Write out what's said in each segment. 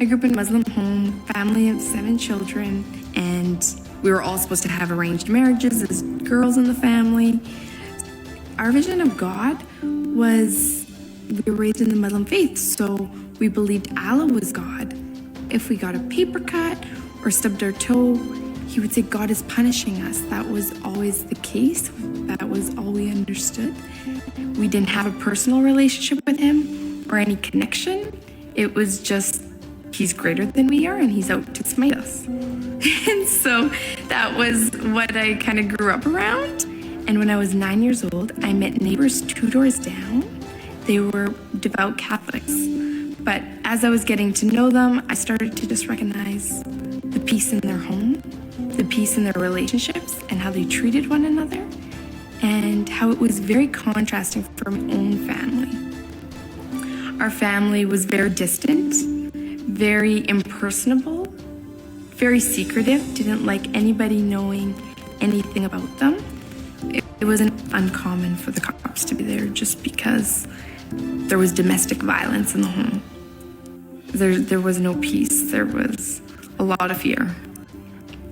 I grew up in a Muslim home, family of 7 children, and we were all supposed to have arranged marriages as girls in the family. Our vision of God was, we were raised in the Muslim faith, so we believed Allah was God. If we got a paper cut or stubbed our toe, he would say God is punishing us. That was always the case. That was all we understood. We didn't have a personal relationship with him or any connection. It was just, he's greater than we are and he's out to smite us. And so that was what I kind of grew up around. And when I was 9 years old, I met neighbors 2 doors down. They were devout Catholics. But as I was getting to know them, I started to just recognize the peace in their home, the peace in their relationships, and how they treated one another, and how it was very contrasting from my own family. Our family was very distant, very impersonable, very secretive, didn't like anybody knowing anything about them. It wasn't uncommon for the cops to be there just because there was domestic violence in the home. There was no peace. There was a lot of fear.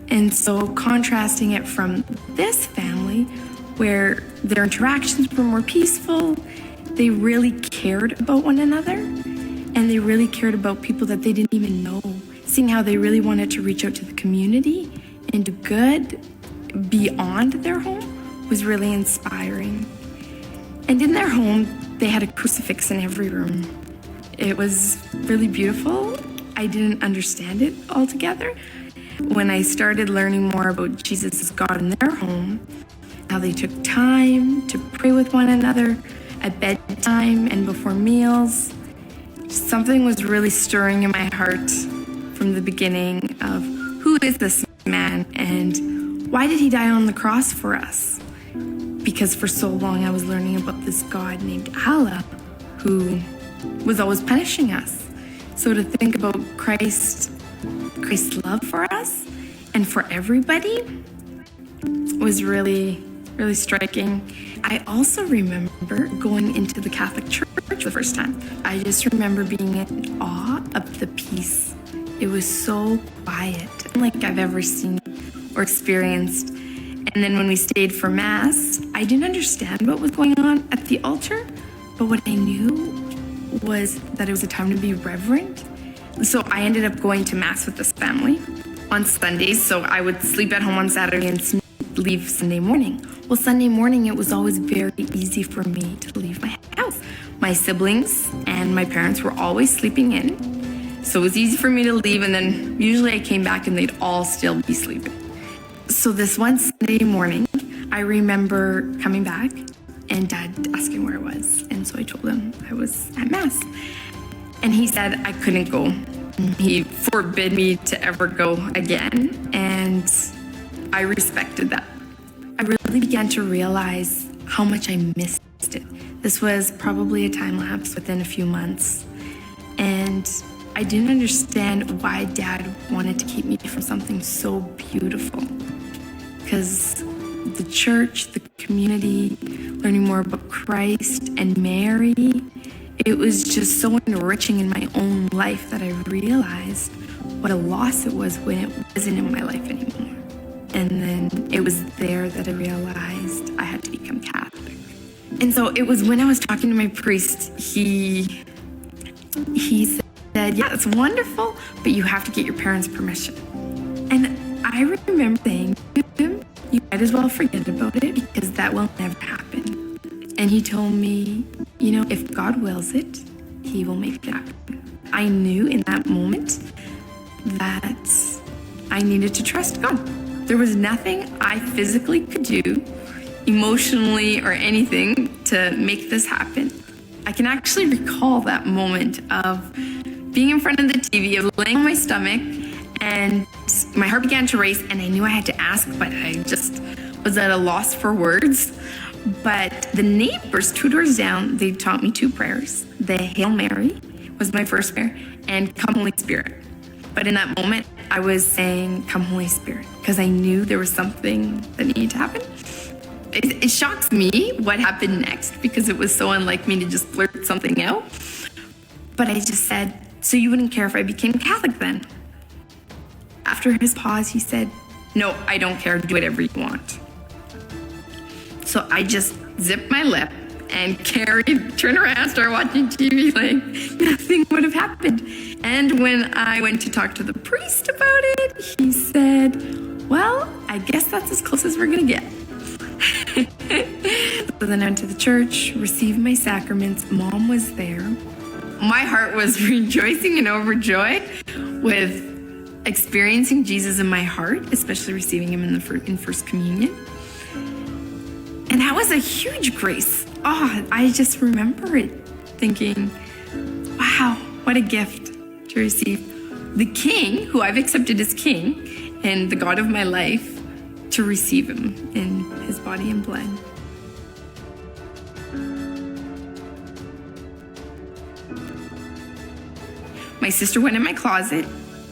And so contrasting it from this family, where their interactions were more peaceful, they really cared about one another, and they really cared about people that they didn't even know. Seeing how they really wanted to reach out to the community and do good beyond their home was really inspiring. And in their home, they had a crucifix in every room. It was really beautiful. I didn't understand it altogether. When I started learning more about Jesus as God in their home, how they took time to pray with one another at bedtime and before meals, something was really stirring in my heart from the beginning of who is this man and why did he die on the cross for us? Because for so long I was learning about this God named Allah who was always punishing us. So to think about Christ's love for us and for everybody was really, really striking. I also remember going into the Catholic Church the first time. I just remember being in awe of the peace. It was so quiet, unlike I've ever seen or experienced. And then when we stayed for Mass, I didn't understand what was going on at the altar, but what I knew was that it was a time to be reverent. So I ended up going to Mass with this family on Sundays, so I would sleep at home on Saturday and leave Sunday morning. Well, Sunday morning, it was always very easy for me to leave my house. My siblings and my parents were always sleeping in, so it was easy for me to leave, and then usually I came back and they'd all still be sleeping. So this one Sunday morning, I remember coming back and Dad asking where I was, and so I told him I was at Mass. And he said I couldn't go. He forbid me to ever go again, and I respected that. I really began to realize how much I missed it. This was probably a time lapse within a few months, and I didn't understand why Dad wanted to keep me from something so beautiful. Because the church, the community, learning more about Christ and Mary, it was just so enriching in my own life that I realized what a loss it was when it wasn't in my life anymore. And then it was there that I realized I had to become Catholic. And so it was when I was talking to my priest, he said, yeah, it's wonderful, but you have to get your parents' permission. And I remember saying to him, you might as well forget about it because that will never happen. And he told me, if God wills it, he will make it happen. I knew in that moment that I needed to trust God. There was nothing I physically could do, emotionally or anything, to make this happen. I can actually recall that moment of being in front of the TV, of laying on my stomach, and my heart began to race, and I knew I had to ask, but I just was at a loss for words. But the neighbors 2 doors down, they taught me 2 prayers. The Hail Mary was my first prayer, and Come Holy Spirit. But in that moment, I was saying, Come Holy Spirit, because I knew there was something that needed to happen. It shocks me what happened next, because it was so unlike me to just blurt something out. But I just said, So you wouldn't care if I became Catholic then? After his pause, he said, no, I don't care. Do whatever you want. So I just zipped my lip and turned around, started watching TV like nothing would have happened. And when I went to talk to the priest about it, he said, well, I guess that's as close as we're gonna get. So then I went to the church, received my sacraments. Mom was there. My heart was rejoicing and overjoyed with experiencing Jesus in my heart, especially receiving him in First Communion. And that was a huge grace. Oh, I just remember it thinking, wow, what a gift to receive the King, who I've accepted as King, and the God of my life, to receive him in his body and blood. My sister went in my closet,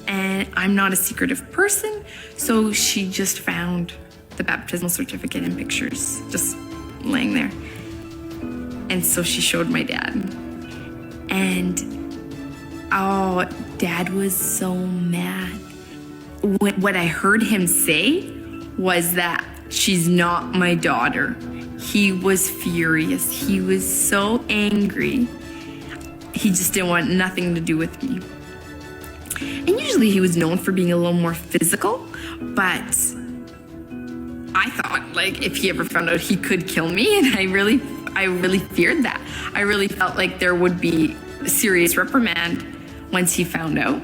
and I'm not a secretive person, so she just found the baptismal certificate and pictures just laying there. And so she showed my dad. And oh, Dad was so mad. What I heard him say was that she's not my daughter. He was furious. He was so angry. He just didn't want nothing to do with me. And usually he was known for being a little more physical, but I thought, like, if he ever found out, he could kill me, and I really feared that. I really felt like there would be a serious reprimand once he found out.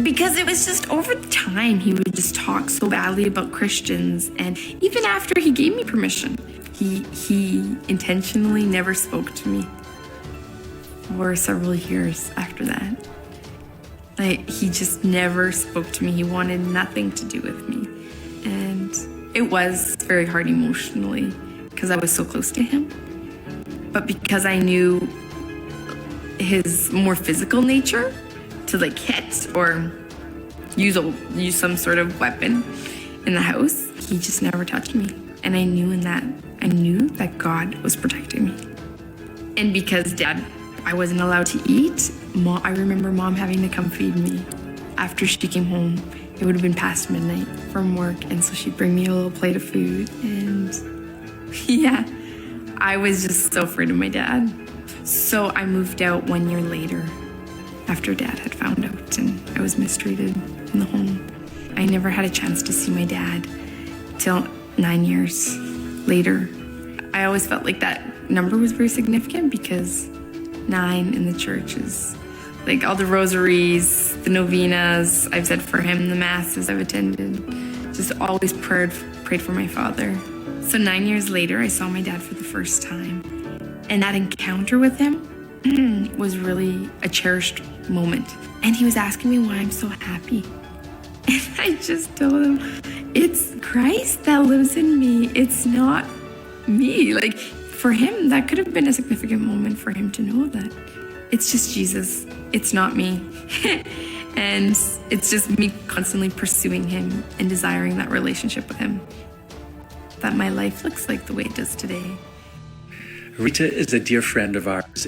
Because it was just over the time, he would just talk so badly about Christians, and even after he gave me permission, he intentionally never spoke to me for several years after that. Like, he just never spoke to me. He wanted nothing to do with me. And it was very hard emotionally because I was so close to him. But because I knew his more physical nature to like hit or use some sort of weapon in the house, he just never touched me. And I knew that God was protecting me. And because I wasn't allowed to eat, I remember Mom having to come feed me after she came home. It would have been past midnight from work, and so she'd bring me a little plate of food. And yeah, I was just so afraid of my dad. So I moved out 1 year later after Dad had found out and I was mistreated in the home. I never had a chance to see my dad till 9 years later. I always felt like that number was very significant because 9 in the church is like all the rosaries, the novenas I've said for him, the masses I've attended, just always prayed for my father. So 9 years later, I saw my dad for the first time. And that encounter with him was really a cherished moment. And he was asking me why I'm so happy. And I just told him, it's Christ that lives in me. It's not me. Like, for him, that could have been a significant moment for him to know that it's just Jesus. It's not me. And it's just me constantly pursuing him and desiring that relationship with him, that my life looks like the way it does today. Rita is a dear friend of ours.